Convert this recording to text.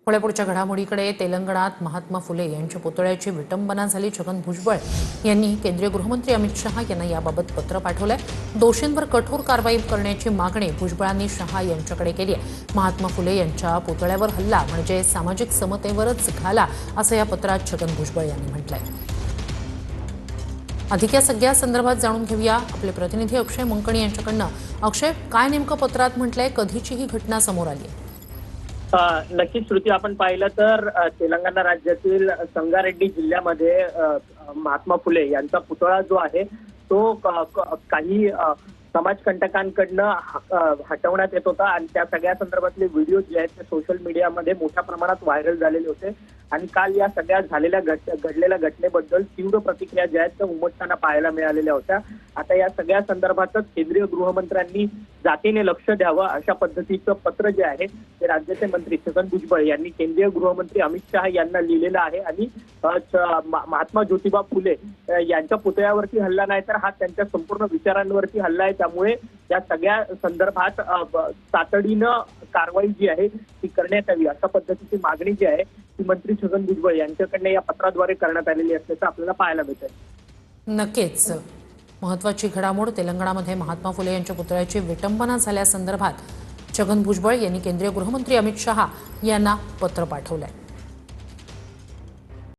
पुढच्या घडामोडीकडे तेलंगणात महात्मा फुले यांच्या पुतळ्याची विटंबना झाली। छगन भुजबळ यांनी केंद्रीय गृहमंत्री अमित शहा यांना याबाबत पत्र पाठवलंय। दोषींवर कठोर कारवाई करण्याची मागणी भुजबळांनी शहा यांच्याकडे केली आहे। महात्मा फुले यांच्या पुतळ्यावर हल्ला म्हणजे सामाजिक समतेवरच घाला असं या पत्रात छगन भुजबळ यांनी म्हटलंय। अधिक या सगळ्या संदर्भात जाणून घेऊया आपले प्रतिनिधी अक्षय मंकणी यांच्याकडनं। अक्षय, काय नेमकं पत्रात म्हटलंय, कधीची ही घटना समोर आली आहे? नक्कीच श्रुती, आपण पाहिलं तर तेलंगणा राज्यातील संगारेड्डी जिल्ह्यामध्ये महात्मा फुले यांचा पुतळा जो आहे तो काही समाजकंटकांकडनं हटवण्यात येत होता आणि त्या सगळ्या संदर्भातले व्हिडिओ जे आहेत ते सोशल मीडियामध्ये मोठ्या प्रमाणात व्हायरल झालेले होते। आणि काल या सगळ्या घडलेल्या घटनेबद्दल तीव्र प्रतिक्रिया ज्या आहेत त्या उमटताना पाहायला मिळालेल्या होत्या। आता या सगळ्या संदर्भातच केंद्रीय गृहमंत्र्यांनी जातीने लक्ष द्यावं अशा पद्धतीचं पत्र जे आहे ते राज्याचे मंत्री छगन भुजबळ यांनी केंद्रीय गृहमंत्री अमित शहा यांना लिहिलेलं आहे। आणि महात्मा ज्योतिबा फुले यांच्या पुतळ्यावरती हल्ला नाही तर हा त्यांच्या संपूर्ण विचारांवरती हल्ला आहे। त्यामुळे या सगळ्या संदर्भात तातडीनं कारवाई जी आहे ती करण्यात यावी अशा पद्धतीची मागणी जी आहे ती मंत्री छगन भुजबळ यांच्याकडनं या पत्राद्वारे करण्यात आलेली असल्याचं आपल्याला पाहायला मिळतंय। नक्कीच महत्त्वाची घडामोड तेलंगणामध्ये महात्मा फुले यांच्या पुतळ्याची विटंबना झाल्यासंदर्भात छगन भुजबळ यांनी केंद्रीय गृहमंत्री अमित शहा यांना पत्र पाठवलंय।